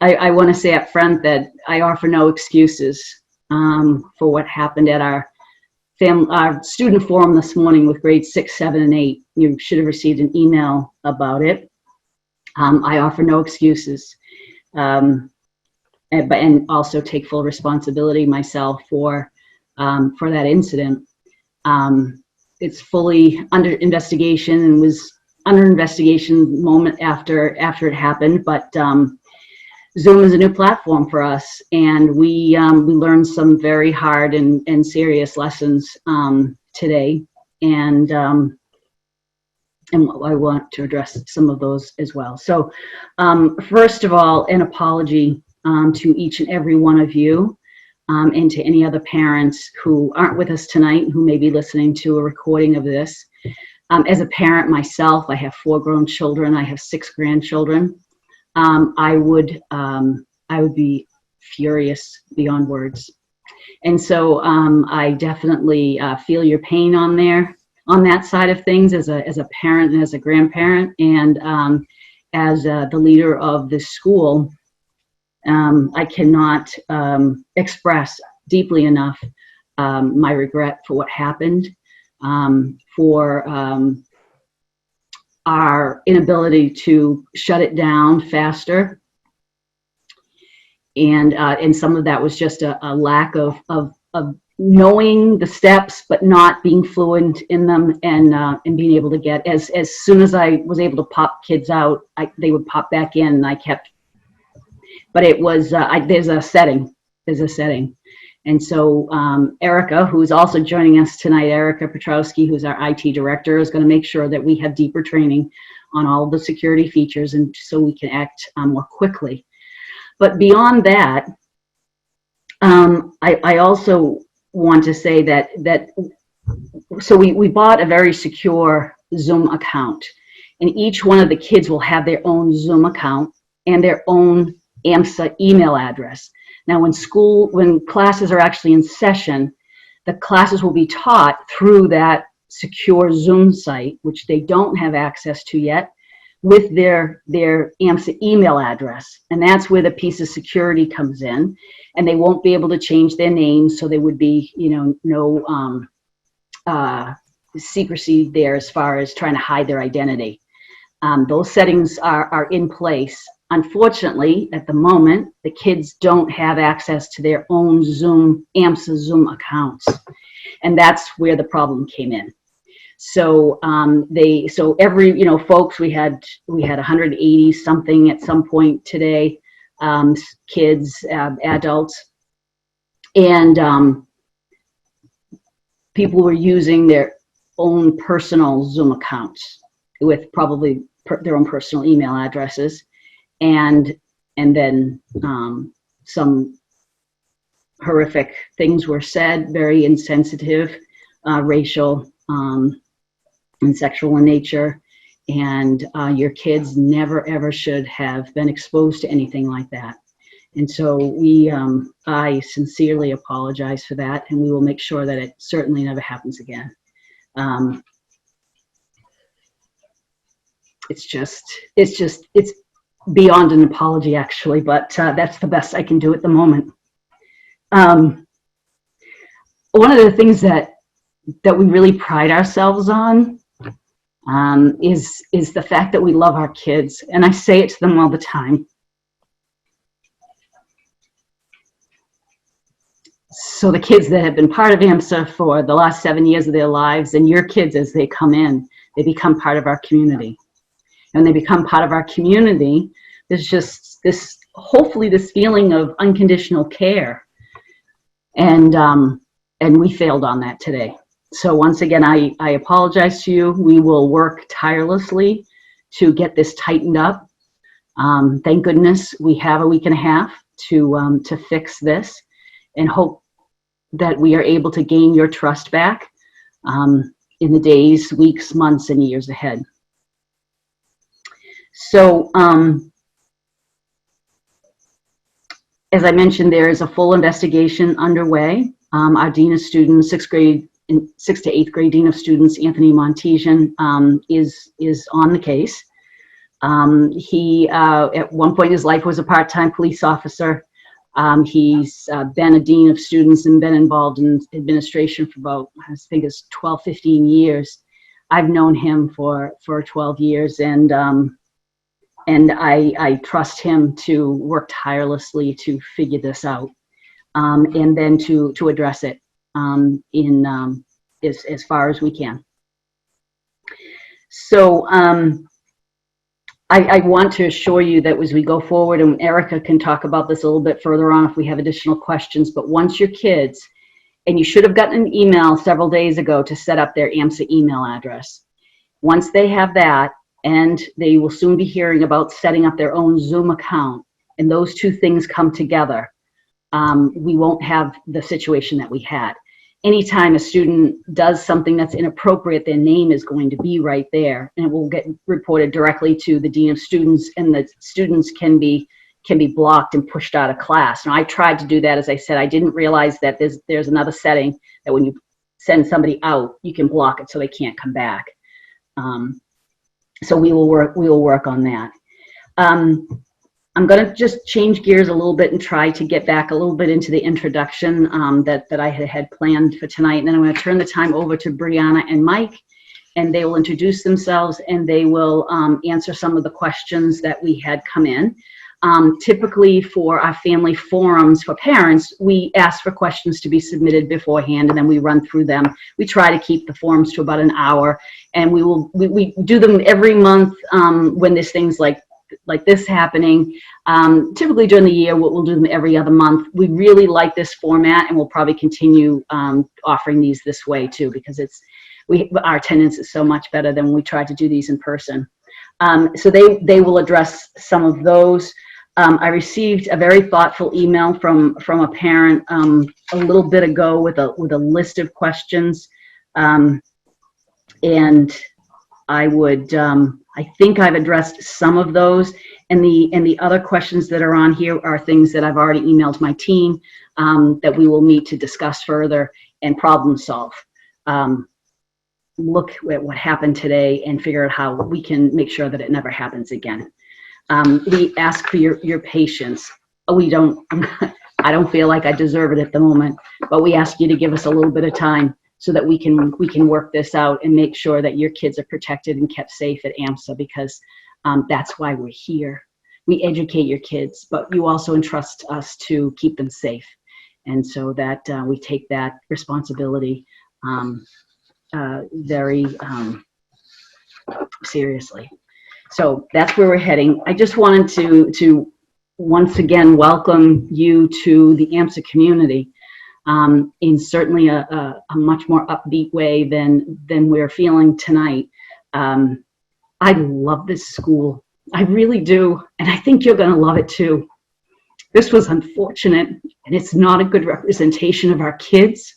I want to say up front that I offer no excuses for what happened at our student forum this morning with grades 6, 7, and 8. You should have received an email about it. I offer no excuses, and also take full responsibility myself for that incident. It's fully under investigation and was under investigation moment after it happened, but Zoom is a new platform for us, and we learned some very hard and serious lessons today, and I want to address some of those as well. So first of all, an apology to each and every one of you, and to any other parents who aren't with us tonight, who may be listening to a recording of this. As a parent myself, I have 4 grown children. I have 6 grandchildren. I would be furious beyond words. And so I definitely feel your pain on that side of things as a parent and as a grandparent, and as the leader of this school. I cannot express deeply enough my regret for what happened, for our inability to shut it down faster, and some of that was just a lack of knowing the steps but not being fluent in them, and being able to get as soon as I was able to pop kids out, they would pop back in, and I kept. But it was, there's a setting. And so Erica, who's also joining us tonight, Erica Petrowski, who's our IT director, is going to make sure that we have deeper training on all of the security features, and so we can act more quickly. But beyond that, I also want to say that so we bought a very secure Zoom account, and each one of the kids will have their own Zoom account and their own AMSA email address. Now, when classes are actually in session, the classes will be taught through that secure Zoom site, which they don't have access to yet, with their AMSA email address. And that's where the piece of security comes in. And they won't be able to change their names, so there would be, no secrecy there as far as trying to hide their identity. Those settings are in place. Unfortunately, at the moment, the kids don't have access to their own AMSA Zoom accounts, and that's where the problem came in. So every folks, we had 180 something at some point today, kids, adults, and people were using their own personal Zoom accounts with probably their own personal email addresses. And then some horrific things were said, very insensitive, racial and sexual in nature. And your kids never, ever should have been exposed to anything like that. And so I sincerely apologize for that, and we will make sure that it certainly never happens again. It's beyond an apology, actually, but that's the best I can do at the moment. One of the things that we really pride ourselves on is the fact that we love our kids, and I say it to them all the time. So the kids that have been part of AMSA for the last 7 years of their lives, and your kids as they come in, they become part of our community. And they become part of our community, there's just hopefully this feeling of unconditional care. And we failed on that today. So once again, I apologize to you. We will work tirelessly to get this tightened up. Thank goodness we have a week and a half to fix this, and hope that we are able to gain your trust back in the days, weeks, months, and years ahead. So, as I mentioned, there is a full investigation underway. Our Dean of Students, 6th to 8th grade Dean of Students, Anthony Montesian, is on the case. He, at one point in his life, was a part-time police officer. He's been a dean of students and been involved in administration for about, I think it's 12, 15 years. I've known him for 12 years, and I trust him to work tirelessly to figure this out, and then to address it as far as we can. So I want to assure you that as we go forward, and Erica can talk about this a little bit further on if we have additional questions, but once your kids, and you should have gotten an email several days ago to set up their AMSA email address. Once they have that, and they will soon be hearing about setting up their own Zoom account, and those two things come together, we won't have the situation that we had. Anytime a student does something that's inappropriate, their name is going to be right there, and it will get reported directly to the dean of students, and the students can be blocked and pushed out of class. Now, I tried to do that. As I said, I didn't realize that there's another setting that when you send somebody out, you can block it so they can't come back. So we will work on that. I'm going to just change gears a little bit and try to get back a little bit into the introduction that I had planned for tonight. And then I'm going to turn the time over to Brianna and Mike, and they will introduce themselves, and they will answer some of the questions that we had come in. Typically for our family forums for parents, we ask for questions to be submitted beforehand, and then we run through them. We try to keep the forums to about an hour, and we do them every month when there's things like this happening. Typically during the year, we'll do them every other month. We really like this format, and we'll probably continue offering these this way too, because our attendance is so much better than when we try to do these in person. So they will address some of those. I received a very thoughtful email from a parent a little bit ago with a list of questions, and I think I've addressed some of those, and the other questions that are on here are things that I've already emailed my team that we will meet to discuss further and problem solve. Look at what happened today and figure out how we can make sure that it never happens again. We ask for your patience. I don't feel like I deserve it at the moment, but we ask you to give us a little bit of time so that we can work this out and make sure that your kids are protected and kept safe at AMSA, because that's why we're here. We educate your kids, but you also entrust us to keep them safe. And so that we take that responsibility very seriously. So that's where we're heading. I just wanted to once again welcome you to the AMSA community in certainly a much more upbeat way than we're feeling tonight. I love this school. I really do. And I think you're going to love it too. This was unfortunate, and it's not a good representation of our kids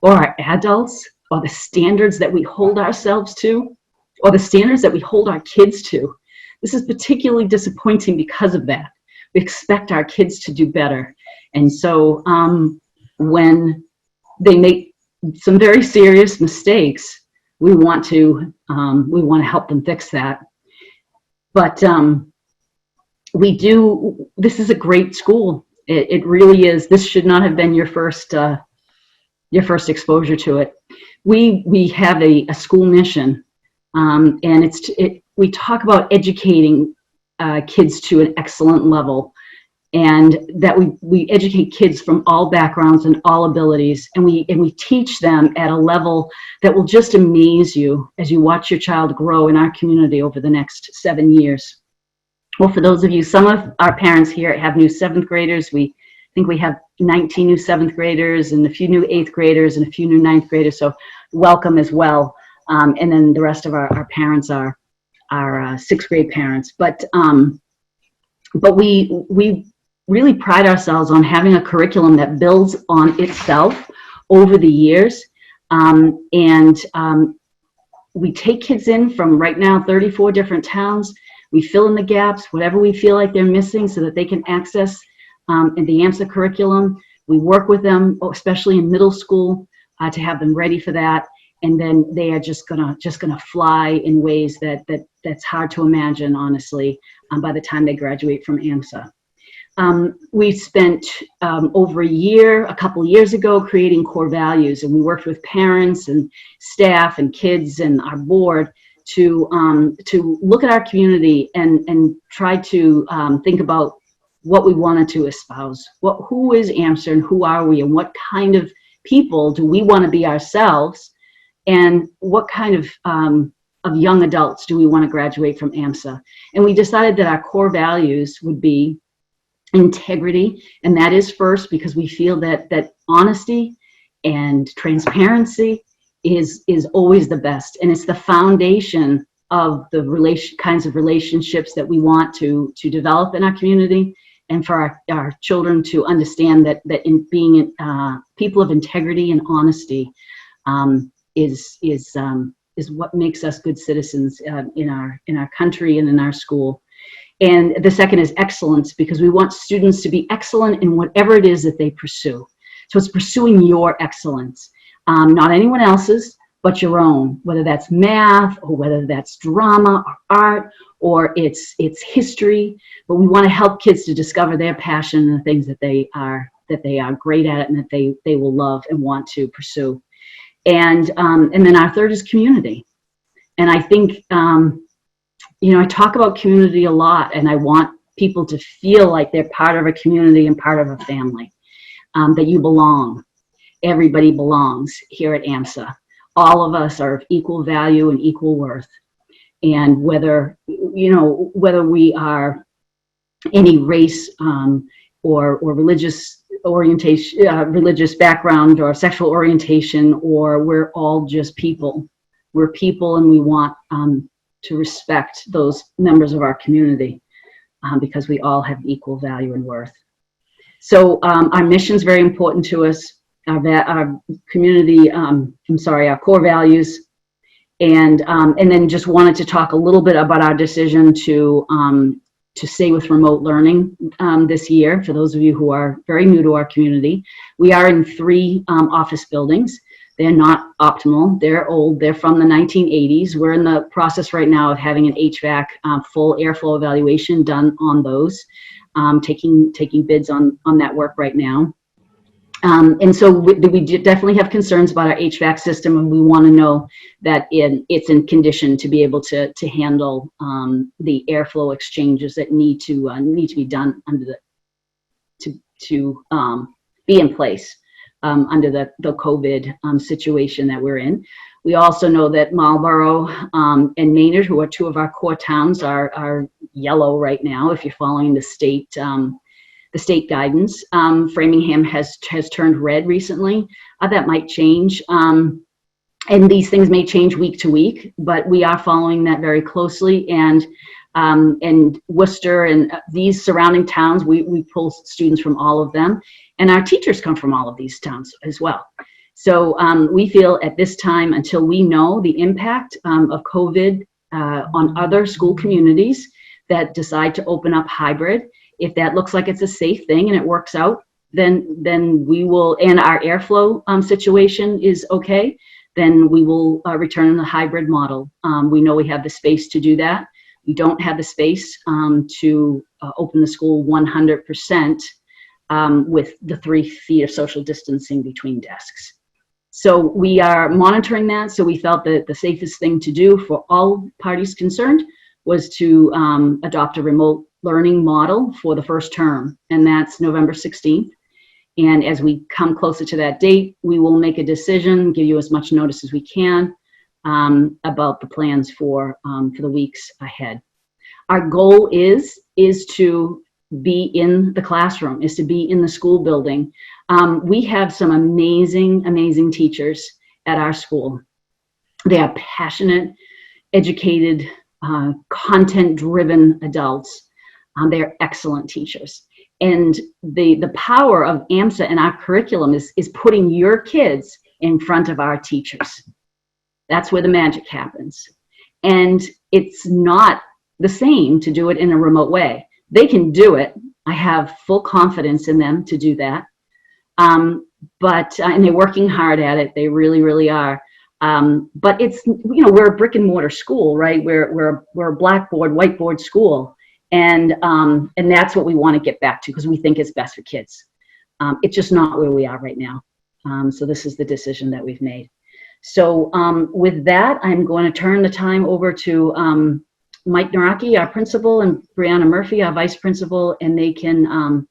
or our adults or the standards that we hold ourselves to, or the standards that we hold our kids to. This is particularly disappointing because of that. We expect our kids to do better. And so when they make some very serious mistakes, we want to help them fix that. But this is a great school. It really is. This should not have been your first exposure to it. We have a school mission. And we talk about educating kids to an excellent level, and that we educate kids from all backgrounds and all abilities, and we teach them at a level that will just amaze you as you watch your child grow in our community over the next 7 years. Well, for those of you, some of our parents here have new 7th graders. I think we have 19 new 7th graders and a few new 8th graders and a few new 9th graders, so welcome as well. And then the rest of our parents are 6th grade parents. But we really pride ourselves on having a curriculum that builds on itself over the years. We take kids in from right now 34 different towns. We fill in the gaps, whatever we feel like they're missing, so that they can access the AMSA curriculum. We work with them, especially in middle school, to have them ready for that. And then they are just gonna fly in ways that that's hard to imagine, honestly, by the time they graduate from AMSA. We spent over a couple years ago, creating core values, and we worked with parents and staff and kids and our board to look at our community and try to think about what we wanted to espouse. Who is AMSA and who are we, and what kind of people do we want to be ourselves, and what kind of young adults do we want to graduate from AMSA. And we decided that our core values would be integrity, and that is first, because we feel that honesty and transparency is always the best, and it's the foundation of the kinds of relationships that we want to develop in our community, and for our children to understand that in being people of integrity and honesty is what makes us good citizens in our country and in our school. And the second is excellence, because we want students to be excellent in whatever it is that they pursue. So it's pursuing your excellence, not anyone else's, but your own, whether that's math or whether that's drama or art or it's history. But we want to help kids to discover their passion and the things that they are great at and that they will love and want to pursue. And then our third is community. And I think, I talk about community a lot, and I want people to feel like they're part of a community and part of a family, that you belong. Everybody belongs here at AMSA. All of us are of equal value and equal worth. And whether we are any race or religious orientation, religious background or sexual orientation, or we're all just people. We're people, and we want to respect those members of our community because we all have equal value and worth. So our mission is very important to us. Our community, our core values, and then just wanted to talk a little bit about our decision to stay with remote learning this year. For those of you who are very new to our community, we are in 3 office buildings. They're not optimal. They're old. They're from the 1980s. We're in the process right now of having an HVAC full airflow evaluation done on those, taking bids on that work right now. And so we definitely have concerns about our HVAC system, and we want to know that it's in condition to be able to handle the airflow exchanges that need to be done to be in place under the COVID situation that we're in. We also know that Marlborough and Maynard, who are 2 of our core towns, are yellow right now. If you're following the state guidance, Framingham has turned red recently. That might change, and these things may change week to week, but we are following that very closely. And Worcester and these surrounding towns, we pull students from all of them, and our teachers come from all of these towns as well. So we feel at this time, until we know the impact of COVID on other school communities that decide to open up hybrid, if that looks like it's a safe thing and it works out, then we will, and our airflow situation is okay, then we will return to the hybrid model. We know we have the space to do that. We don't have the space to open the school 100% with the 3 feet of social distancing between desks. So we are monitoring that. So we felt that the safest thing to do for all parties concerned was to adopt a remote learning model for the first term, and that's November 16th. And as we come closer to that date, we will make a decision, give you as much notice as we can about the plans for the weeks ahead. Our goal is to be in the classroom, is to be in the school building. We have some amazing teachers at our school. They are passionate, educated, content-driven adults. They are excellent teachers. And the power of AMSA and our curriculum is putting your kids in front of our teachers. That's where the magic happens. And it's not the same to do it in a remote way. They can do it. I have full confidence in them to do that. And they're working hard at it. They really, really are. But it's, we're a brick and mortar school, right? We're a blackboard, whiteboard school. And that's what we want to get back to, because we think it's best for kids. It's just not where we are right now. So this is the decision that we've made. So with that, I'm going to turn the time over to Mike Naraki, our principal, and Brianna Murphy, our vice principal, and they can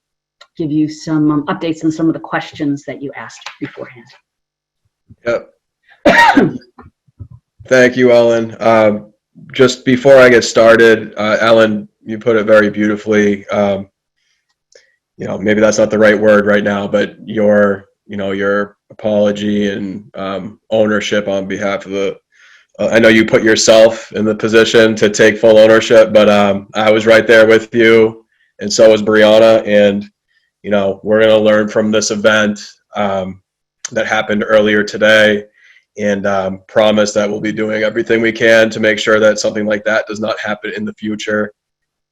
give you some updates on some of the questions that you asked beforehand. Yep. Thank you, Ellen. Just before I get started, Ellen, you put it very beautifully. Maybe that's not the right word right now, but your apology and ownership on behalf of the. I know you put yourself in the position to take full ownership, but I was right there with you, and so was Brianna. And we're going to learn from this event that happened earlier today, and promise that we'll be doing everything we can to make sure that something like that does not happen in the future.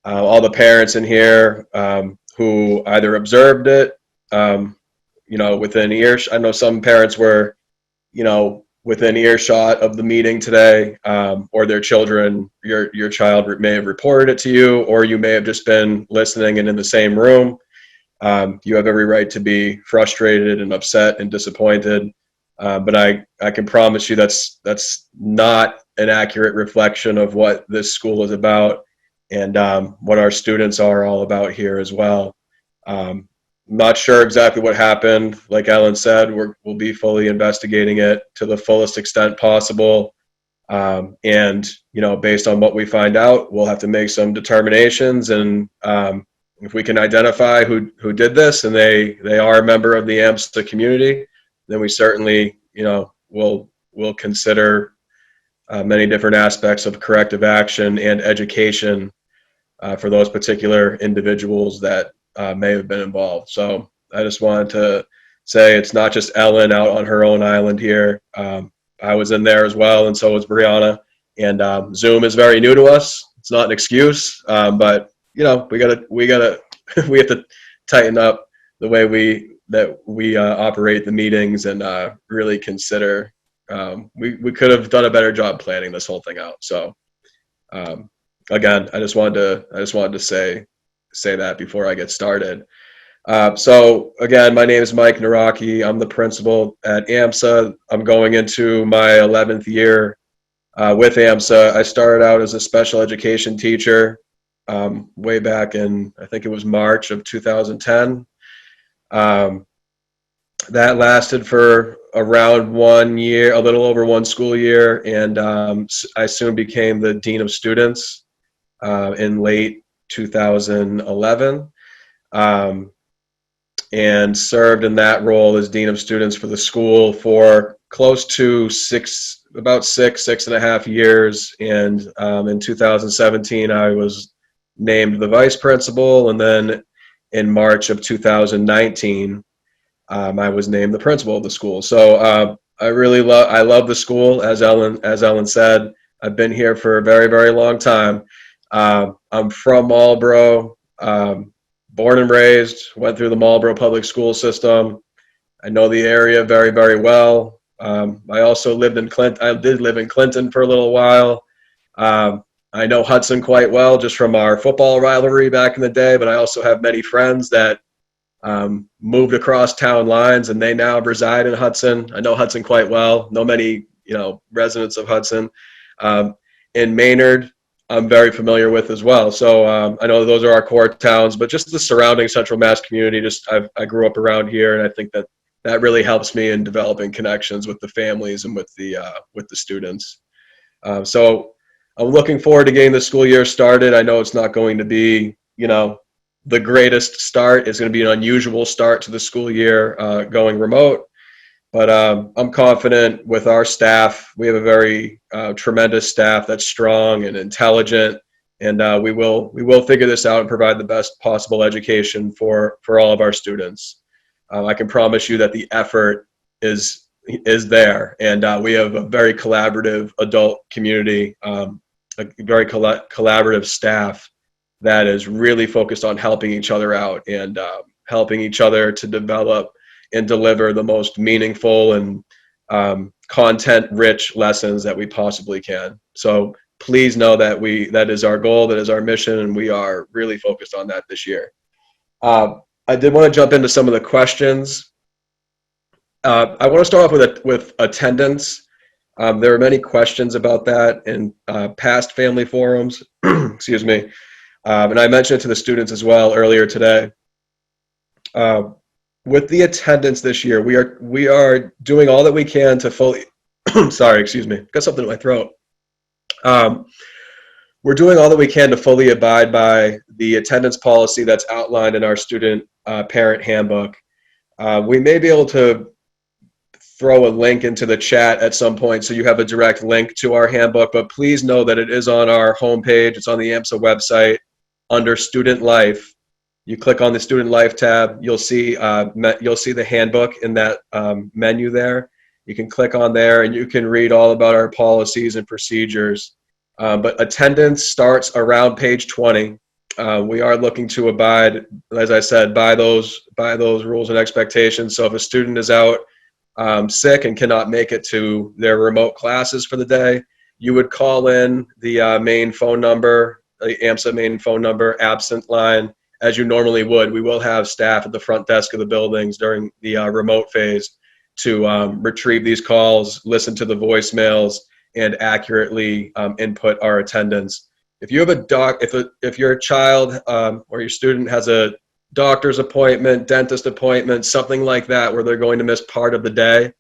All the parents in here who either observed it, within earshot. I know some parents were, within earshot of the meeting today, or their children, your child may have reported it to you, or you may have just been listening and in the same room. You have every right to be frustrated and upset and disappointed. But I can promise you that's not an accurate reflection of what this school is about, and what our students are all about here as well. Not sure exactly what happened. Like Ellen said, we'll be fully investigating it to the fullest extent possible. And based on what we find out, we'll have to make some determinations. And if we can identify who did this, and they are a member of the AMSA community, then we certainly will consider many different aspects of corrective action and education for those particular individuals that may have been involved. So I just wanted to say it's not just Ellen out on her own island here. I was in there as well, and so was Brianna. And Zoom is very new to us. It's not an excuse, but we have to tighten up the way we operate the meetings, and really consider. We could have done a better job planning this whole thing out. So again, I just wanted to say that before I get started. So again, my name is Mike Naraki. I'm the principal at AMSA. I'm going into my 11th year with AMSA. I started out as a special education teacher way back in, I think it was March of 2010. That lasted for around 1 year, a little over one school year, and I soon became the Dean of Students in late 2011, and served in that role as Dean of Students for the school for close to six and a half years. And in 2017, I was named the vice principal, and then in March of 2019, I was named the principal of the school. So I love the school. As Ellen said, I've been here for a very, very long time. I'm from Marlboro, born and raised, went through the Marlboro public school system. I know the area very, very well. I also lived in Clinton. I did live in Clinton for a little while. I know Hudson quite well just from our football rivalry back in the day, but I also have many friends that moved across town lines, and they now reside in Hudson. I know Hudson quite well. Know many, residents of Hudson. In Maynard, I'm very familiar with as well. So I know those are our core towns, but just the surrounding Central Mass community. I grew up around here, and I think that really helps me in developing connections with the families and with the students. So I'm looking forward to getting the school year started. I know it's not going to be, the greatest start. It's going to be an unusual start to the school year going remote. But I'm confident with our staff. We have a very tremendous staff that's strong and intelligent, and we will figure this out and provide the best possible education for all of our students. I can promise you that the effort is there, and we have a very collaborative adult community, a very collaborative staff that is really focused on helping each other out and helping each other to develop and deliver the most meaningful and content-rich lessons that we possibly can. So please know that that is our goal, that is our mission, and we are really focused on that this year. I did want to jump into some of the questions. I want to start off with attendance. There are many questions about that in past family forums. Excuse me. And I mentioned it to the students as well earlier today. With the attendance this year, we are doing all that we can to fully. Sorry, excuse me. Got something in my throat. We're doing all that we can to fully abide by the attendance policy that's outlined in our student parent handbook. We may be able to throw a link into the chat at some point so you have a direct link to our handbook, but please know that it is on our homepage. It's on the AMSA website under Student Life. You click on the Student Life tab, you'll see the handbook in that menu there. You can click on there and you can read all about our policies and procedures. But attendance starts around page 20. We are looking to abide, as I said, by those rules and expectations. So if a student is out sick and cannot make it to their remote classes for the day, you would call in the main phone number, the AMSA main phone number, absent line, as you normally would. We will have staff at the front desk of the buildings during the remote phase to retrieve these calls, listen to the voicemails, and accurately input our attendance. If you have if your child or your student has a doctor's appointment, dentist appointment, something like that, where they're going to miss part of the day,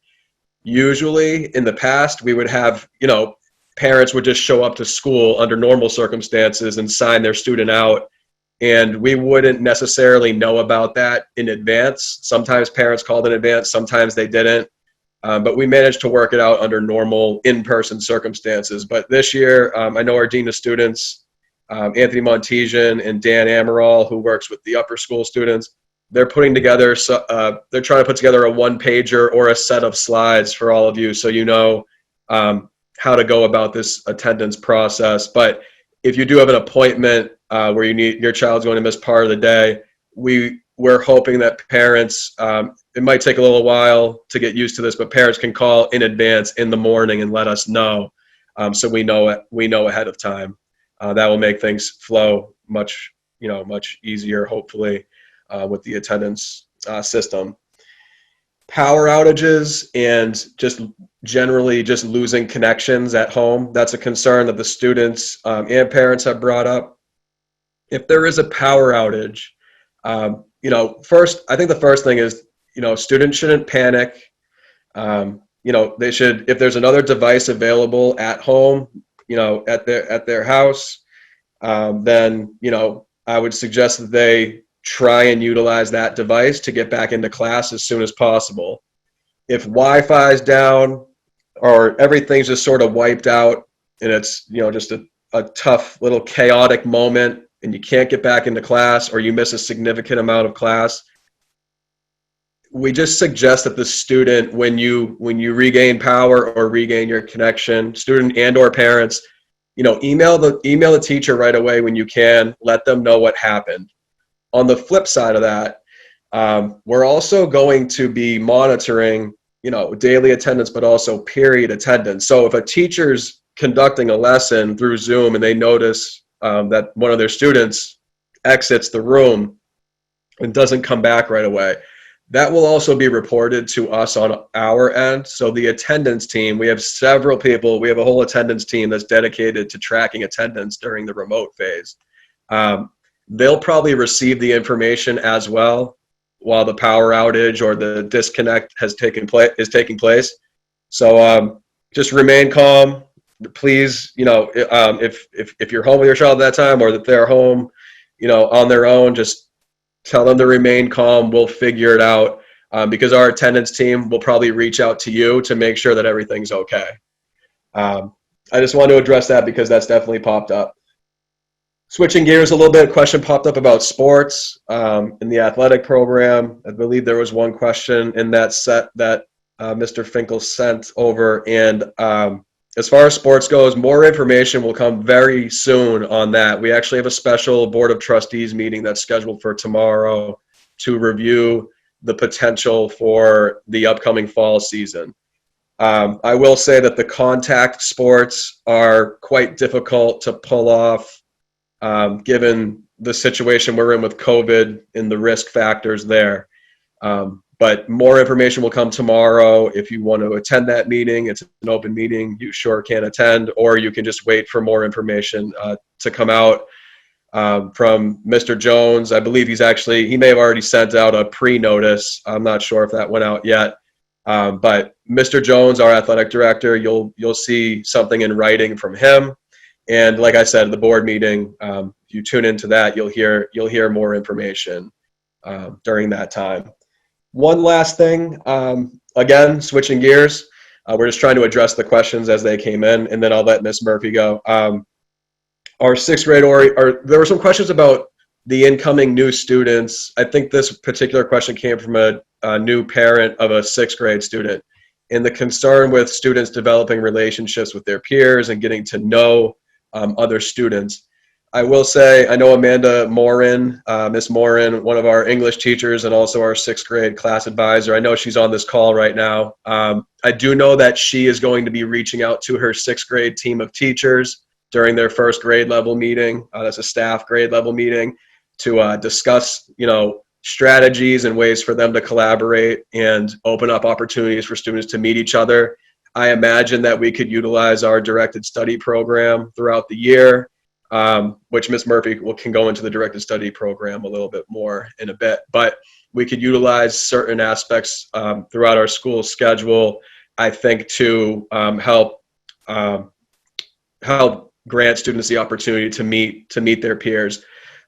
usually in the past we would have, parents would just show up to school under normal circumstances and sign their student out, and we wouldn't necessarily know about that in advance. Sometimes parents called in advance, sometimes they didn't. But we managed to work it out under normal in-person circumstances. But this year, I know our Dean of Students, Anthony Montesian and Dan Amaral, who works with the upper school students, they're putting together, they're trying to put together a one-pager or a set of slides for all of you so you know how to go about this attendance process. But if you do have an appointment where your child's going to miss part of the day, we're hoping that parents, it might take a little while to get used to this, but parents can call in advance in the morning and let us know, so we know ahead of time. That will make things flow much easier, hopefully, with the attendance system. Power outages and just generally just losing connections at home, that's a concern that the students and parents have brought up. If there is a power outage, first, I think the first thing is, students shouldn't panic. They should, if there's another device available at home, at their house, then, I would suggest that they try and utilize that device to get back into class as soon as possible. If Wi-Fi is down or everything's just sort of wiped out and it's, just a tough little chaotic moment and you can't get back into class or you miss a significant amount of class, we just suggest that the student, when you regain power or regain your connection, student and or parents, email the teacher right away when you can, let them know what happened. On the flip side of that, we're also going to be monitoring, daily attendance, but also period attendance. So if a teacher's conducting a lesson through Zoom and they notice that one of their students exits the room and doesn't come back right away, that will also be reported to us on our end. So the attendance team, we have several people, we have a whole attendance team that's dedicated to tracking attendance during the remote phase. They'll probably receive the information as well while the power outage or the disconnect is taking place. So just remain calm. Please, if you're home with your child at that time or that they're home, on their own, just tell them to remain calm. We'll figure it out, because our attendance team will probably reach out to you to make sure that everything's okay. I just wanted to address that because that's definitely popped up. Switching gears a little bit, a question popped up about sports in the athletic program. I believe there was one question in that set that Mr. Finkel sent over. And as far as sports goes, more information will come very soon on that. We actually have a special Board of Trustees meeting that's scheduled for tomorrow to review the potential for the upcoming fall season. I will say that the contact sports are quite difficult to pull off, given the situation we're in with COVID and the risk factors there. But more information will come tomorrow. If you want to attend that meeting, it's an open meeting. You sure can attend, or you can just wait for more information to come out from Mr. Jones. I believe he may have already sent out a pre-notice. I'm not sure if that went out yet. But Mr. Jones, our athletic director, you'll see something in writing from him. And like I said, the board meeting, if you tune into that, you'll hear more information during that time. One last thing, again, switching gears, we're just trying to address the questions as they came in, and then I'll let Ms. Murphy go. Our sixth grade, there were some questions about the incoming new students. I think this particular question came from a new parent of a sixth grade student, and the concern with students developing relationships with their peers and getting to know other students. I will say, I know Amanda Morin, Miss Morin, one of our English teachers and also our sixth grade class advisor. I know she's on this call right now. I do know that she is going to be reaching out to her sixth grade team of teachers during their first grade level meeting. That's a staff grade level meeting to discuss, strategies and ways for them to collaborate and open up opportunities for students to meet each other. I imagine that we could utilize our directed study program throughout the year. Which Ms. Murphy can go into the directed study program a little bit more in a bit, but we could utilize certain aspects throughout our school schedule, I think, to help grant students the opportunity to meet their peers.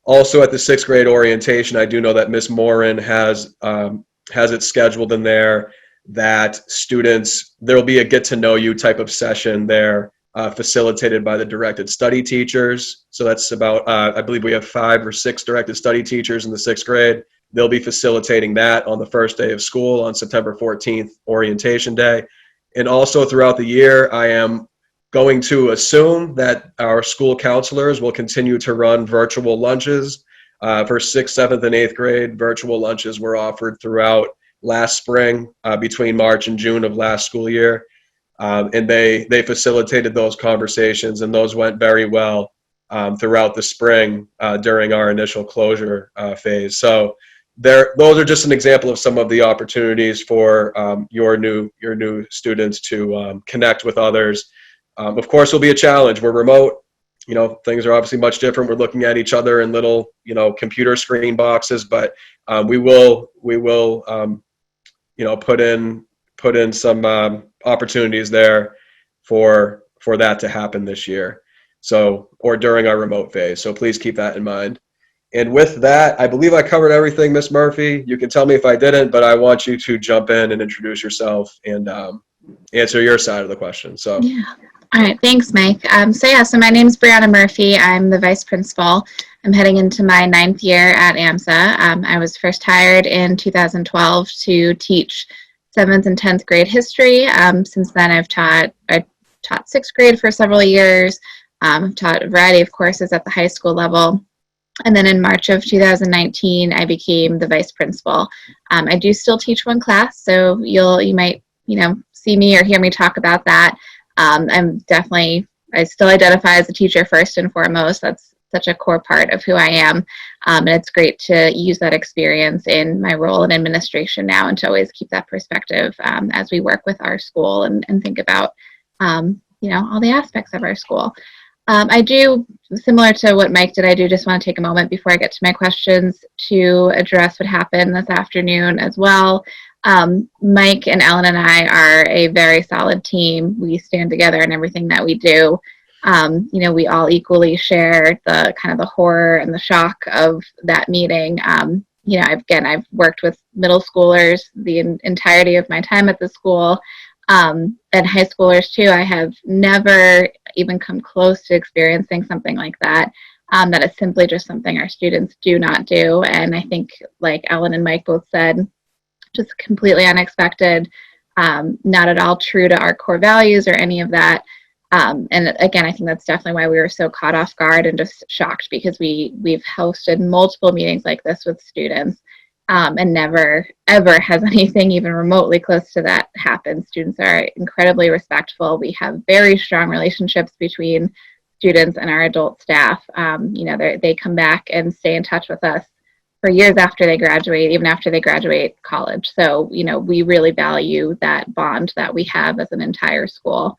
Also, at the sixth grade orientation, I do know that Ms. Morin has it scheduled in there that there will be a get to know you type of session there. Facilitated by the directed study teachers. So that's about, I believe we have 5 or 6 directed study teachers in the 6th grade. They'll be facilitating that on the first day of school on September 14th, orientation day. And also throughout the year, I am going to assume that our school counselors will continue to run virtual lunches. For 6th, 7th, and 8th grade, virtual lunches were offered throughout last spring, between March and June of last school year. And they facilitated those conversations, and those went very well throughout the spring during our initial closure phase. So those are just an example of some of the opportunities for your new students to connect with others. Of course, it'll be a challenge. We're remote. Things are obviously much different. We're looking at each other in little computer screen boxes, but we will put in some opportunities there for that to happen this year, or during our remote phase. So please keep that in mind. And with that, I believe I covered everything, Miss Murphy. You can tell me if I didn't, but I want you to jump in and introduce yourself and answer your side of the question. So. Yeah. All right. Thanks, Mike. So my name is Brianna Murphy. I'm the vice principal. I'm heading into my 9th year at AMSA. I was first hired in 2012 to teach 7th and 10th grade history. Since then, I taught 6th grade for several years. I've taught a variety of courses at the high school level. And then in March of 2019, I became the vice principal. I do still teach one class, so you might see me or hear me talk about that. I still identify as a teacher first and foremost. That's such a core part of who I am. And it's great to use that experience in my role in administration now and to always keep that perspective as we work with our school and think about, all the aspects of our school. I do, similar to what Mike did, I do just want to take a moment before I get to my questions to address what happened this afternoon as well. Mike and Ellen and I are a very solid team. We stand together in everything that we do. We all equally share the kind of the horror and the shock of that meeting. I've worked with middle schoolers the entirety of my time at the school, and high schoolers too. I have never even come close to experiencing something like that. That is simply just something our students do not do. And I think, like Ellen and Mike both said, just completely unexpected, not at all true to our core values or any of that. And again, I think that's definitely why we were so caught off guard and just shocked, because we've hosted multiple meetings like this with students, and never, ever has anything even remotely close to that happened. Students are incredibly respectful. We have very strong relationships between students and our adult staff. They come back and stay in touch with us for years after they graduate, even after they graduate college. So, we really value that bond that we have as an entire school.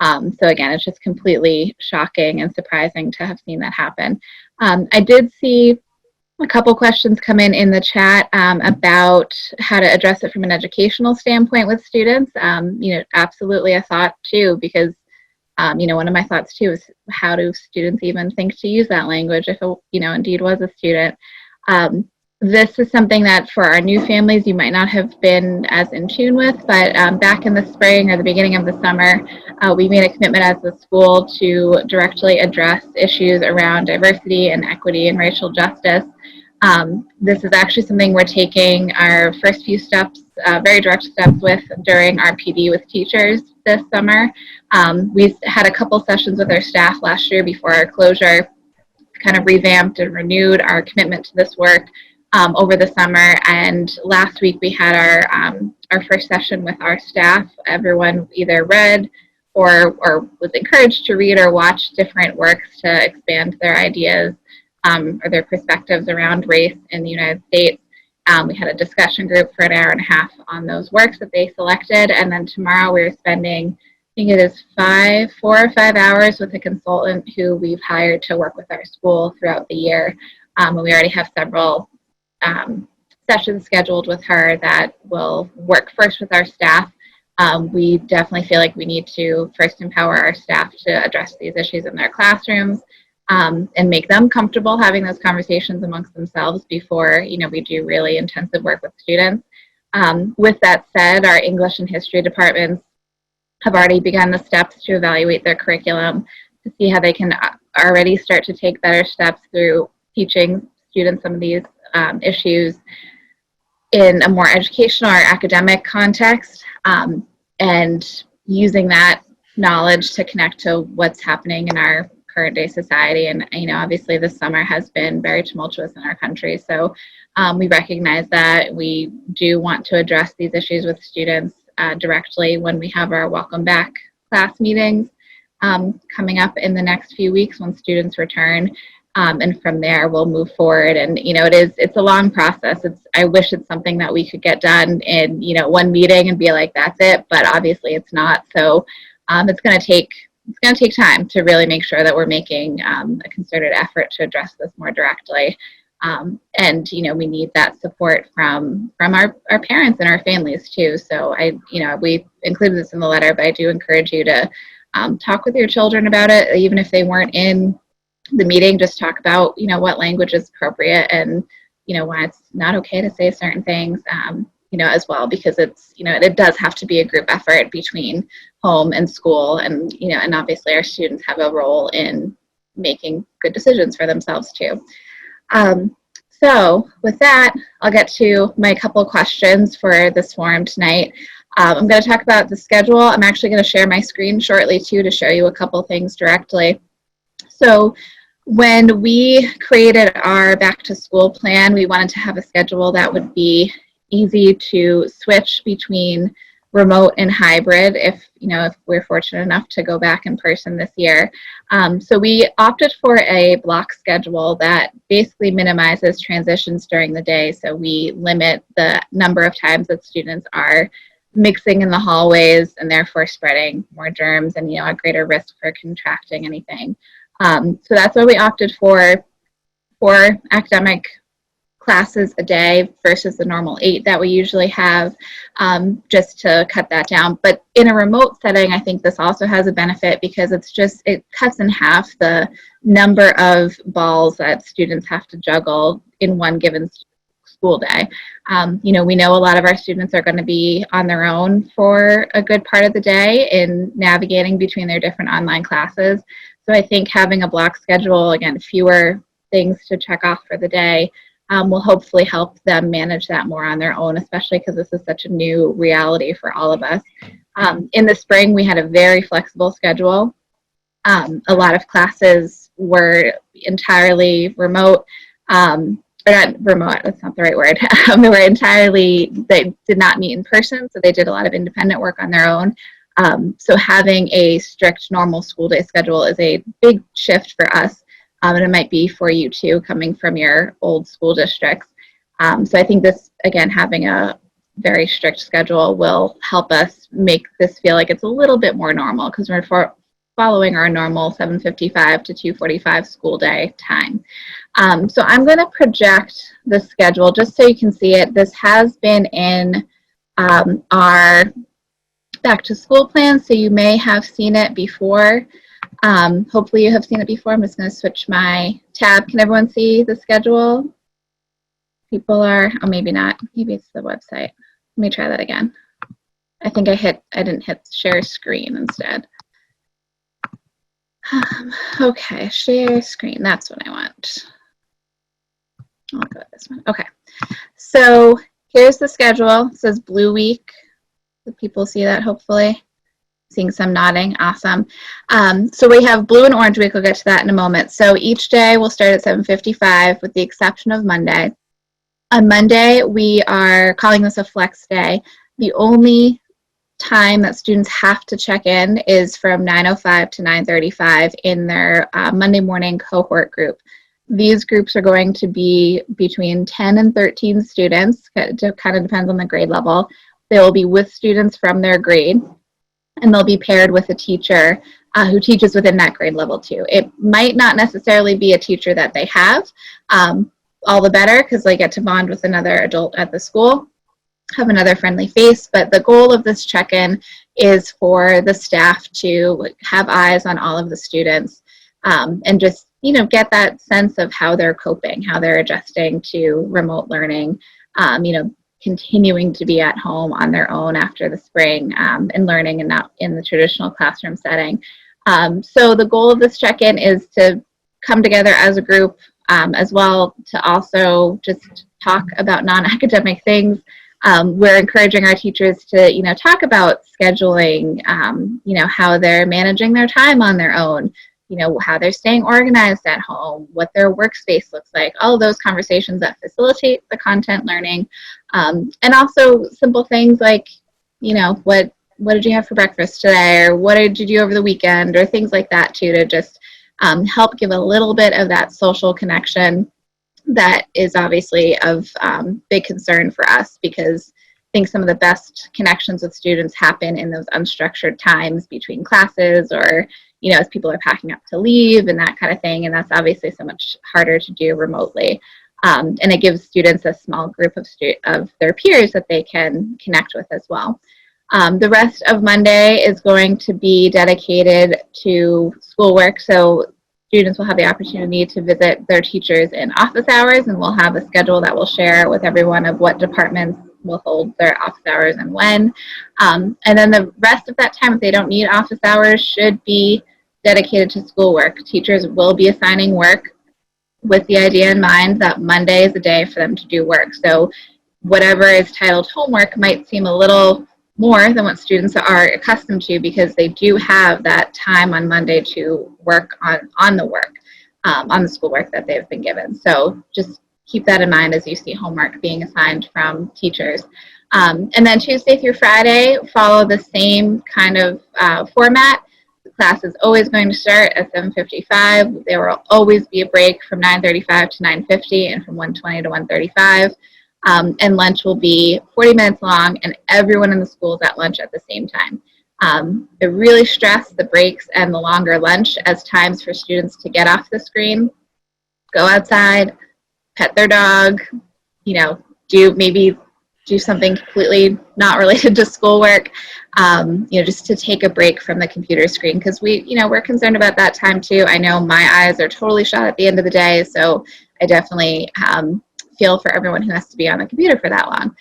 So again, it's just completely shocking and surprising to have seen that happen. I did see a couple questions come in the chat about how to address it from an educational standpoint with students. Absolutely a thought too, because one of my thoughts too is how do students even think to use that language if it, indeed was a student. This is something that for our new families you might not have been as in tune with, but back in the spring or the beginning of the summer, we made a commitment as a school to directly address issues around diversity and equity and racial justice. This is actually something we're taking our first few steps, very direct steps with during our PD with teachers this summer. We had a couple sessions with our staff last year before our closure, kind of revamped and renewed our commitment to this work over the summer. And last week we had our first session with our staff. Everyone either read or was encouraged to read or watch different works to expand their ideas or their perspectives around race in the United States. We had a discussion group for an hour and a half on those works that they selected. And then tomorrow we're spending, I think it is 4 or 5 hours with a consultant who we've hired to work with our school throughout the year. And we already have several sessions scheduled with her that will work first with our staff. We definitely feel like we need to first empower our staff to address these issues in their classrooms and make them comfortable having those conversations amongst themselves before we do really intensive work with students. With that said, our English and history departments have already begun the steps to evaluate their curriculum to see how they can already start to take better steps through teaching students some of these issues in a more educational or academic context, and using that knowledge to connect to what's happening in our current day society. And obviously this summer has been very tumultuous in our country, so we recognize that we do want to address these issues with students directly when we have our welcome back class meetings coming up in the next few weeks when students return. And from there we'll move forward. And it's a long process. I wish it's something that we could get done in one meeting and be like, that's it, but obviously it's not. So it's going to take time to really make sure that we're making a concerted effort to address this more directly. And we need that support from our parents and our families too. So we included this in the letter, but I do encourage you to talk with your children about it, even if they weren't in the meeting. Just talk about what language is appropriate and why it's not okay to say certain things as well, because it's it does have to be a group effort between home and school, and and obviously our students have a role in making good decisions for themselves too. So with that, I'll get to my couple questions for this forum tonight. I'm going to talk about the schedule. I'm actually going to share my screen shortly too to show you a couple things directly. So when we created our back to school plan, we wanted to have a schedule that would be easy to switch between remote and hybrid if we're fortunate enough to go back in person this year. So we opted for a block schedule that basically minimizes transitions during the day. So we limit the number of times that students are mixing in the hallways and therefore spreading more germs and a greater risk for contracting anything. So that's why we opted for 4 academic classes a day versus the normal 8 that we usually have, just to cut that down. But in a remote setting, I think this also has a benefit because it cuts in half the number of balls that students have to juggle in one given school day. We know a lot of our students are going to be on their own for a good part of the day in navigating between their different online classes. So I think having a block schedule, again, fewer things to check off for the day, will hopefully help them manage that more on their own, especially because this is such a new reality for all of us. In the spring, we had a very flexible schedule. A lot of classes were entirely remote. or not remote, that's not the right word. They did not meet in person, so they did a lot of independent work on their own. So having a strict normal school day schedule is a big shift for us, and it might be for you too, coming from your old school districts. So I think this, again, having a very strict schedule will help us make this feel like it's a little bit more normal, because we're following our normal 7:55 to 2:45 school day time. So I'm going to project the schedule just so you can see it. This has been in our back to school plan, so you may have seen it before. Hopefully you have seen it before. I'm just going to switch my tab. Can everyone see the schedule? People are, oh, maybe not. Maybe it's the website. Let me try that again. I think I didn't hit share screen instead. Okay, share screen. That's what I want. I'll go with this one. Okay. So here's the schedule. It says Blue Week. The people see that, hopefully. Seeing some nodding. Awesome. So we have Blue and Orange Week. We'll get to that in a moment. So each day will start at 7:55 with the exception of Monday. On Monday, we are calling this a flex day. The only time that students have to check in is from 9:05 to 9:35 in their Monday morning cohort group. These groups are going to be between 10 and 13 students. It kind of depends on the grade level. They will be with students from their grade, and they'll be paired with a teacher who teaches within that grade level too. It might not necessarily be a teacher that they have. All the better, because they get to bond with another adult at the school, have another friendly face. But the goal of this check-in is for the staff to have eyes on all of the students, and just, get that sense of how they're coping, how they're adjusting to remote learning, continuing to be at home on their own after the spring, and learning and not in the traditional classroom setting. So the goal of this check-in is to come together as a group, as well, to also just talk about non-academic things. We're encouraging our teachers to, talk about scheduling, how they're managing their time on their own, how they're staying organized at home, what their workspace looks like, all of those conversations that facilitate the content learning. And also simple things like, what did you have for breakfast today, or what did you do over the weekend, or things like that too, to just help give a little bit of that social connection that is obviously of big concern for us, because I think some of the best connections with students happen in those unstructured times between classes, or as people are packing up to leave and that kind of thing, and that's obviously so much harder to do remotely. And it gives students a small group of their peers that they can connect with as well. The rest of Monday is going to be dedicated to schoolwork, so students will have the opportunity to visit their teachers in office hours, and we'll have a schedule that we'll share with everyone of what departments will hold their office hours and when. And then the rest of that time, if they don't need office hours, should be dedicated to schoolwork. Teachers will be assigning work with the idea in mind that Monday is a day for them to do work. So whatever is titled homework might seem a little more than what students are accustomed to, because they do have that time on Monday to work on the work, on the schoolwork that they've been given. So just keep that in mind as you see homework being assigned from teachers. And then Tuesday through Friday follow the same kind of format. The class is always going to start at 7:55. There will always be a break from 9:35 to 9:50 and from 1:20 to 1:35. And lunch will be 40 minutes long, and everyone in the school is at lunch at the same time. They really stress the breaks and the longer lunch as times for students to get off the screen, go outside, pet their dog, do something completely not related to schoolwork, just to take a break from the computer screen, because we're concerned about that time too. I know my eyes are totally shot at the end of the day, so I definitely feel for everyone who has to be on the computer for that long.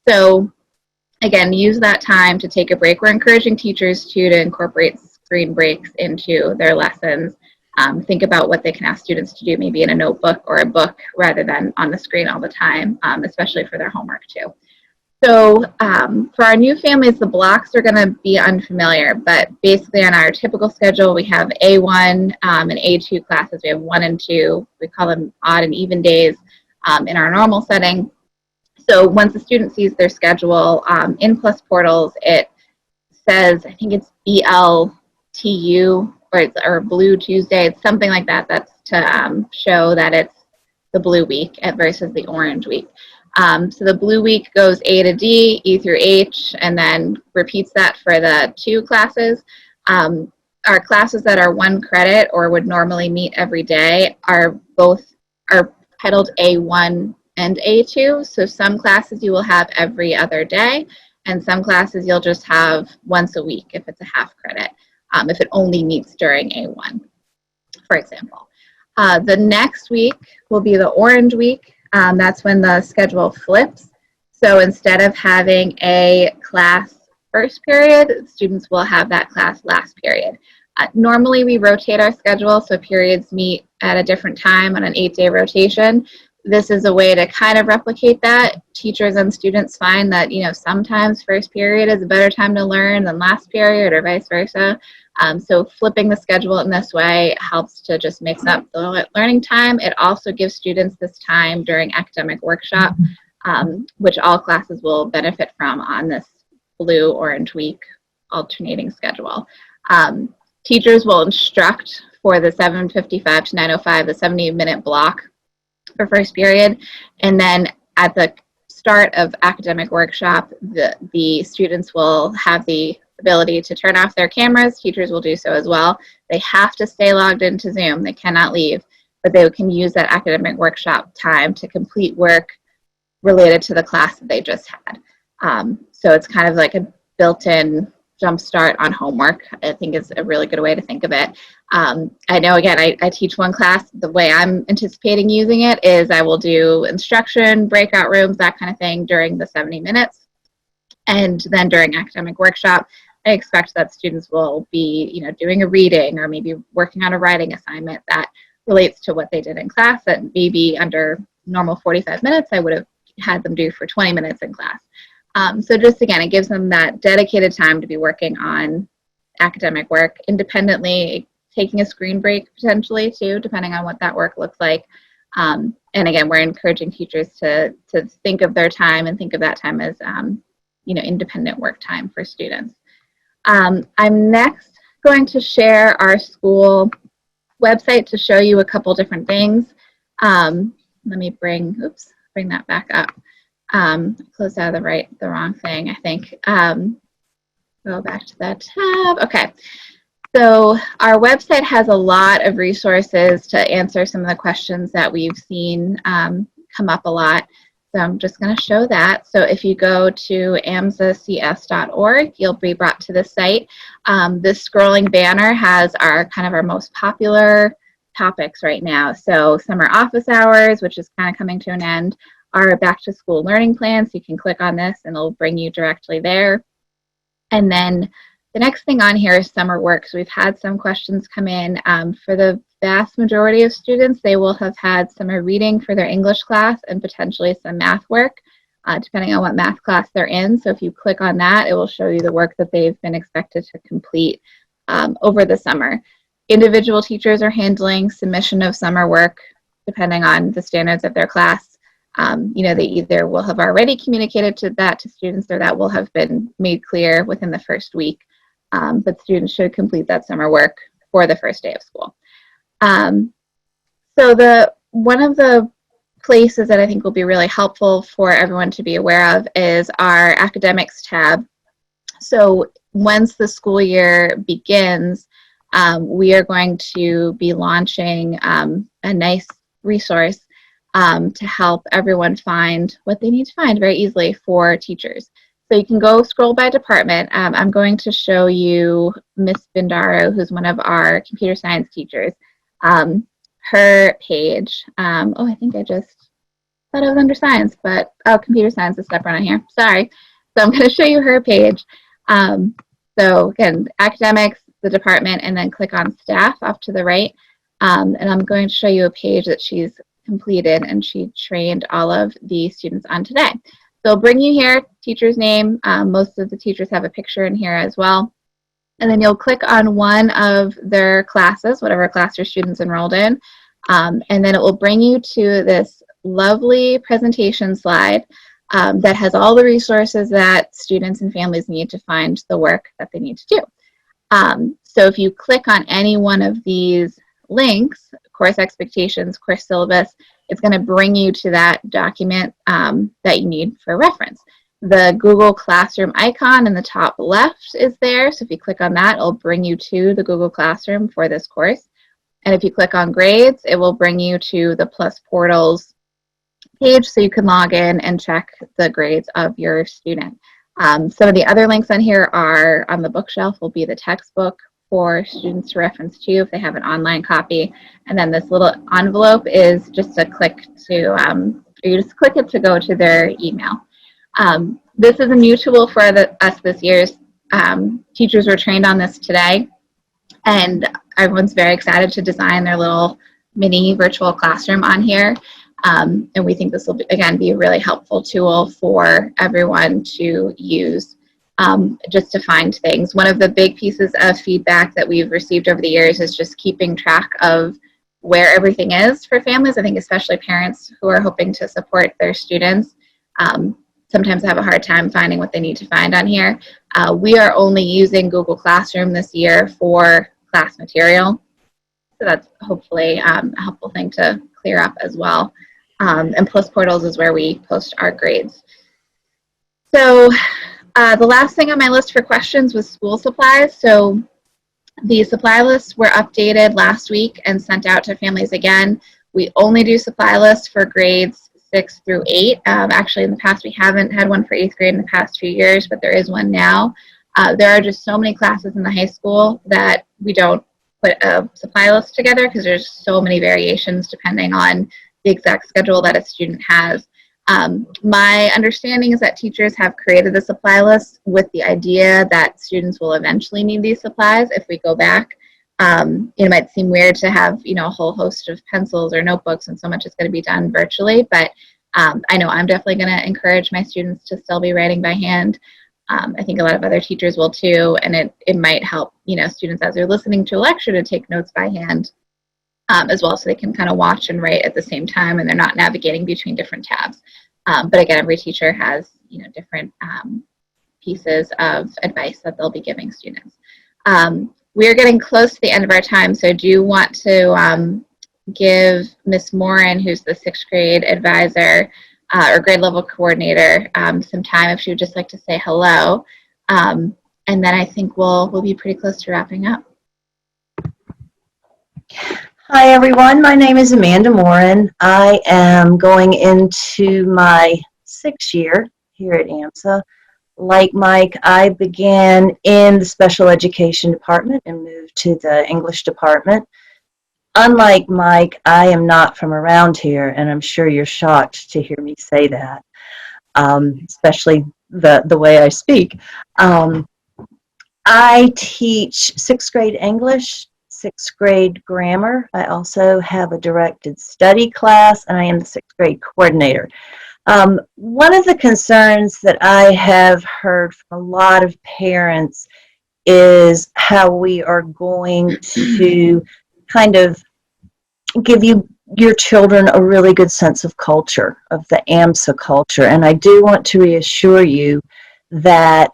So again, use that time to take a break. We're encouraging teachers to incorporate screen breaks into their lessons. Think about what they can ask students to do, maybe in a notebook or a book, rather than on the screen all the time, especially for their homework too. So for our new families, the blocks are going to be unfamiliar, but basically on our typical schedule, we have A1 and A2 classes. We have 1 and 2. We call them odd and even days. in our normal setting. So once the student sees their schedule in Plus Portals, it says, I think it's BLTU or Blue Tuesday. It's something like that. That's to show that it's the blue week versus the orange week. So the blue week goes A to D, E through H, and then repeats that for the 2 classes. Our classes that are 1 credit or would normally meet every day are titled A1 and A2. So some classes you will have every other day, and some classes you'll just have once a week if it's a half credit, if it only meets during A1, for example. The next week will be the orange week. That's when the schedule flips. So instead of having a class first period, students will have that class last period. Normally we rotate our schedule, so periods meet at a different time on an 8-day rotation. This is a way to kind of replicate that. Teachers and students find that, sometimes first period is a better time to learn than last period or vice versa. So flipping the schedule in this way helps to just mix up the learning time. It also gives students this time during academic workshop, which all classes will benefit from on this blue-orange week alternating schedule. Teachers will instruct for the 7:55 to 9:05, the 70-minute block for first period, and then at the start of academic workshop, the students will have the ability to turn off their cameras. Teachers will do so as well. They have to stay logged into Zoom. They cannot leave, but they can use that academic workshop time to complete work related to the class that they just had. So it's kind of like a built-in jump start on homework. I think is a really good way to think of it. I know, again, I teach 1 class. The way I'm anticipating using it is I will do instruction, breakout rooms, that kind of thing during the 70 minutes. And then during academic workshop, I expect that students will be, doing a reading or maybe working on a writing assignment that relates to what they did in class that maybe under normal 45 minutes I would have had them do for 20 minutes in class. So just, again, it gives them that dedicated time to be working on academic work independently, taking a screen break potentially too, depending on what that work looks like. And again, we're encouraging teachers to think of their time and think of that time as, independent work time for students. I'm next going to share our school website to show you a couple different things. Let me bring that back up. Closed out of the wrong thing, I think. Go back to that tab. Okay. So our website has a lot of resources to answer some of the questions that we've seen come up a lot. So I'm just going to show that. So if you go to amsacs.org, you'll be brought to this site. This scrolling banner has our most popular topics right now. So summer office hours, which is kind of coming to an end, our back to school learning plans. You can click on this and it'll bring you directly there. And then the next thing on here is summer work. So we've had some questions come in. For the vast majority of students, they will have had summer reading for their English class and potentially some math work, depending on what math class they're in. So if you click on that, it will show you the work that they've been expected to complete over the summer. Individual teachers are handling submission of summer work, depending on the standards of their class. They either will have already communicated to students or that will have been made clear within the first week. But students should complete that summer work for the first day of school. So one of the places that I think will be really helpful for everyone to be aware of is our academics tab. So once the school year begins, we are going to be launching a nice resource to help everyone find what they need to find very easily for teachers. So you can go scroll by department. I'm going to show you Miss Bindaro, who's one of our computer science teachers, her page. I think I just thought I was under science, but computer science is separate on here. Sorry. So I'm going to show you her page. So again, academics, the department, and then click on staff off to the right. And I'm going to show you a page that she's completed and she trained all of the students on today. So it'll bring you here, teacher's name. Most of the teachers have a picture in here as well. And then you'll click on one of their classes, whatever class your student's enrolled in. And then it will bring you to this lovely presentation slide that has all the resources that students and families need to find the work that they need to do. So if you click on any one of these links, course expectations, course syllabus, it's going to bring you to that document that you need for reference. The Google Classroom icon in the top left is there. So if you click on that, it'll bring you to the Google Classroom for this course. And if you click on grades, it will bring you to the Plus Portals page so you can log in and check the grades of your student. Some of the other links on here are on the bookshelf will be the textbook for students to reference to if they have an online copy. And then this little envelope is just a click to, you just click it to go to their email. This is a new tool for us this year. Teachers were trained on this today, and everyone's very excited to design their little mini virtual classroom on here. And we think this will, again, be a really helpful tool for everyone to use just to find things. One of the big pieces of feedback that we've received over the years is just keeping track of where everything is for families. I think especially parents who are hoping to support their students sometimes have a hard time finding what they need to find on here. We are only using Google Classroom this year for class material. So that's hopefully a helpful thing to clear up as well. And Plus Portals is where we post our grades. So the last thing on my list for questions was school supplies. So the supply lists were updated last week and sent out to families again. We only do supply lists for grades 6 through 8. Actually, in the past, we haven't had one for 8th grade in the past few years, but there is one now. There are just so many classes in the high school that we don't put a supply list together because there's so many variations depending on the exact schedule that a student has. My understanding is that teachers have created a supply list with the idea that students will eventually need these supplies if we go back. It might seem weird to have, a whole host of pencils or notebooks and so much is going to be done virtually, but I know I'm definitely going to encourage my students to still be writing by hand. I think a lot of other teachers will too, and it might help, students as they're listening to a lecture to take notes by hand as well, so they can kind of watch and write at the same time and they're not navigating between different tabs. But again, every teacher has, different pieces of advice that they'll be giving students. We are getting close to the end of our time, so I do want to give Miss Morin, who's the 6th grade advisor or grade level coordinator, some time if she would just like to say hello. And then I think we'll be pretty close to wrapping up. Hi everyone, my name is Amanda Morin. I am going into my 6th year here at AMSA. Like Mike, I began in the special education department and moved to the English department. Unlike Mike, I am not from around here, and I'm sure you're shocked to hear me say that, especially the way I speak. I teach 6th grade English, 6th grade grammar. I also have a directed study class, and I am the 6th grade coordinator. One of the concerns that I have heard from a lot of parents is how we are going to kind of give your children a really good sense of culture, of the AMSA culture. And I do want to reassure you that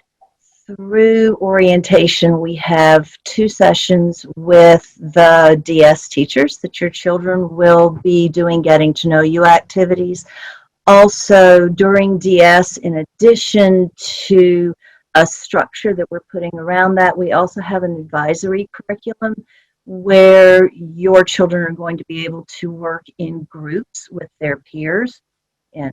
through orientation, we have 2 sessions with the DS teachers that your children will be doing getting to know you activities. Also, during DS, in addition to a structure that we're putting around that, we also have an advisory curriculum where your children are going to be able to work in groups with their peers in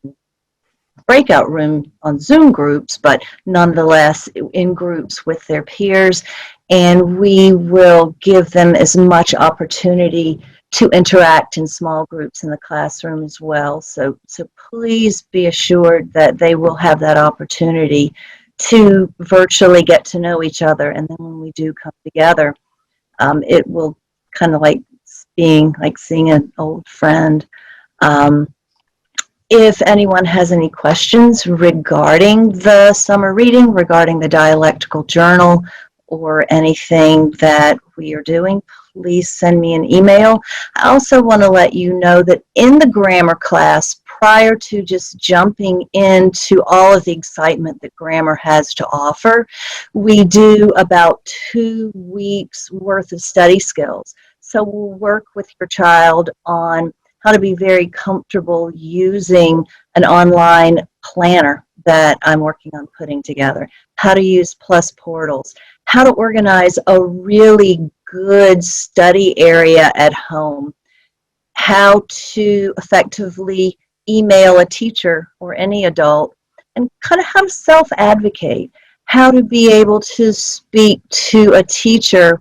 breakout room on Zoom groups, but nonetheless in groups with their peers. And we will give them as much opportunity to interact in small groups in the classroom as well. So please be assured that they will have that opportunity to virtually get to know each other. And then when we do come together, it will kind of like being like seeing an old friend. If anyone has any questions regarding the summer reading, regarding the dialectical journal, or anything that we are doing, please send me an email. I also want to let you know that in the grammar class prior to just jumping into all of the excitement that grammar has to offer, we do about 2 weeks worth of study skills. So we'll work with your child on how to be very comfortable using an online planner that I'm working on putting together, how to use plus portals, how to organize a really good study area at home, how to effectively email a teacher or any adult, and kind of how to self-advocate, how to be able to speak to a teacher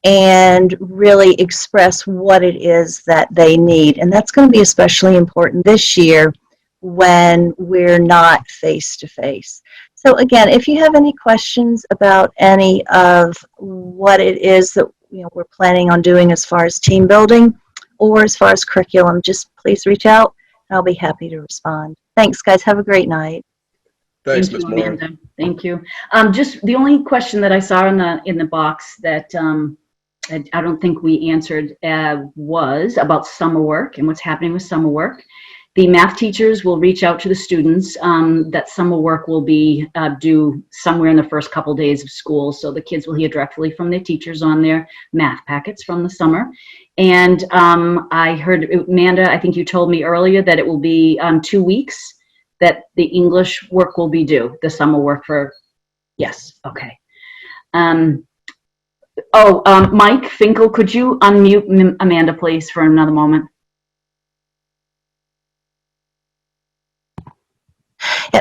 and really express what it is that they need. And that's going to be especially important this year when we're not face-to-face. So again, if you have any questions about any of what it is that we're planning on doing as far as team building or as far as curriculum, just please reach out and I'll be happy to respond. Thanks, guys. Have a great night. Thanks, Thank Ms. you, Moore. Amanda. Thank you. Just the only question that I saw in the box that I don't think we answered was about summer work and what's happening with summer work. The math teachers will reach out to the students. That summer work will be due somewhere in the first couple days of school, so the kids will hear directly from their teachers on their math packets from the summer. And I heard, Amanda, I think you told me earlier that it will be 2 weeks that the English work will be due, the summer work for, yes, okay. Mike Finkel, could you unmute Amanda, please, for another moment?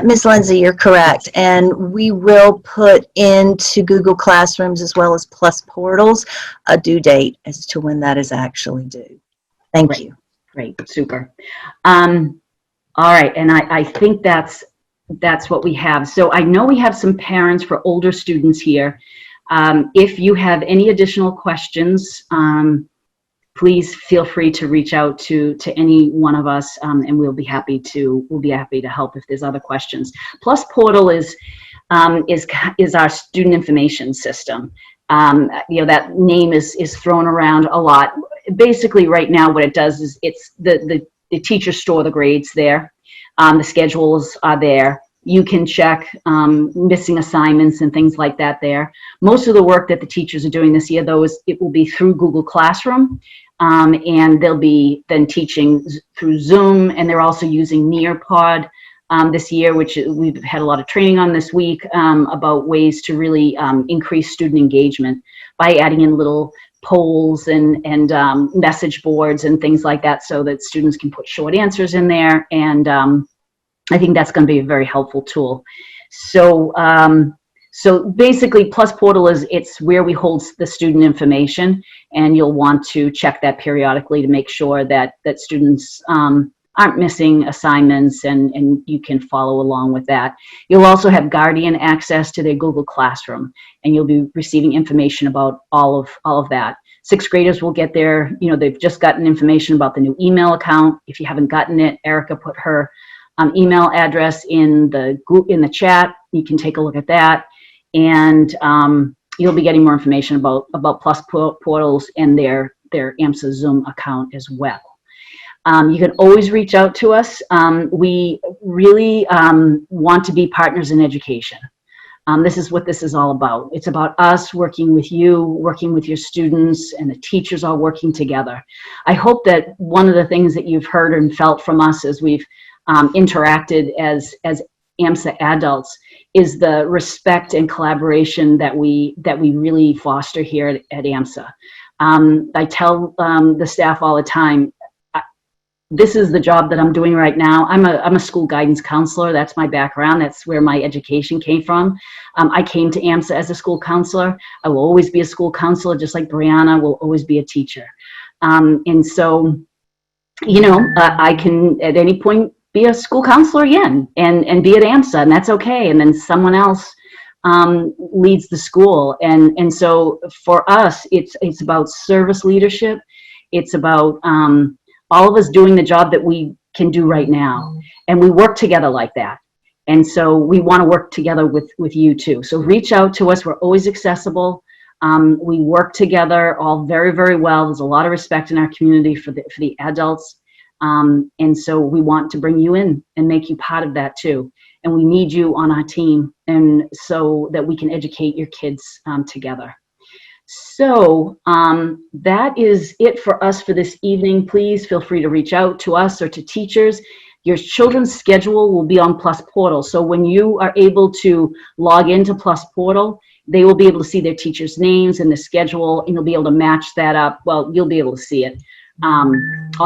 Ms. Lindsay, you're correct. And we will put into Google Classrooms as well as Plus Portals a due date as to when that is actually due. Thank you. Great, super. All right, and I think that's what we have. So I know we have some parents for older students here. If you have any additional questions, please feel free to reach out to any one of us, and we'll be happy to help if there's other questions. Plus Portal is our student information system. That name is thrown around a lot. Basically, right now, what it does is it's the teachers store the grades there. The schedules are there. You can check missing assignments and things like that there. Most of the work that the teachers are doing this year, though, it will be through Google Classroom, and they'll be then teaching through Zoom, and they're also using Nearpod this year, which we've had a lot of training on this week about ways to really increase student engagement by adding in little polls and message boards and things like that so that students can put short answers in there. And I think that's going to be a very helpful tool. So so basically, Plus Portal it's where we hold the student information, and you'll want to check that periodically to make sure that students aren't missing assignments, and you can follow along with that. You'll also have Guardian access to their Google Classroom, and you'll be receiving information about all of that. Sixth graders will get their, they've just gotten information about the new email account. If you haven't gotten it, Erica put her email address in the chat. You can take a look at that, and you'll be getting more information about Plus Portals and their AMSA Zoom account as well. You can always reach out to us. We really want to be partners in education. This is what this is all about. It's about us working with you, working with your students, and the teachers all working together. I hope that one of the things that you've heard and felt from us as we've interacted as AMSA adults is the respect and collaboration that we really foster here at AMSA. I tell the staff all the time, this is the job that I'm doing right now. I'm a school guidance counselor. That's my background. That's where my education came from. I came to AMSA as a school counselor. I will always be a school counselor, just like Brianna will always be a teacher. And so, I can at any point be a school counselor again and be at AMSA, and that's okay. And then someone else leads the school. And so for us, it's about service leadership. It's about all of us doing the job that we can do right now. And we work together like that. And so we want to work together with you too. So reach out to us. We're always accessible. We work together all very, very well. There's a lot of respect in our community for the adults. And so we want to bring you in and make you part of that too. And we need you on our team, and so that we can educate your kids together. So that is it for us for this evening. Please feel free to reach out to us or to teachers. Your children's schedule will be on Plus Portal. So when you are able to log into Plus Portal, they will be able to see their teachers' names and the schedule, and you'll be able to match that up. Well, you'll be able to see it on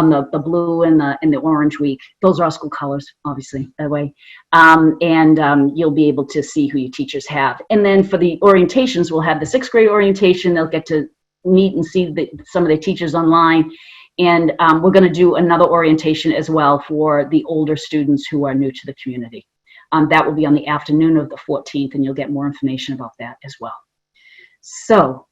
the blue and the orange week. Those are our school colors, obviously, that way. You'll be able to see who your teachers have. And then for the orientations, we'll have the 6th grade orientation. They'll get to meet and see some of their teachers online. And we're going to do another orientation as well for the older students who are new to the community. That will be on the afternoon of the 14th, and you'll get more information about that as well. So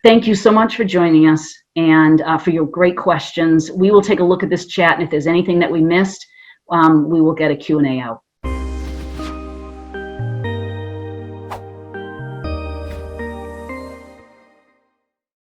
thank you so much for joining us and for your great questions. We will take a look at this chat, and if there's anything that we missed, we will get a Q&A out.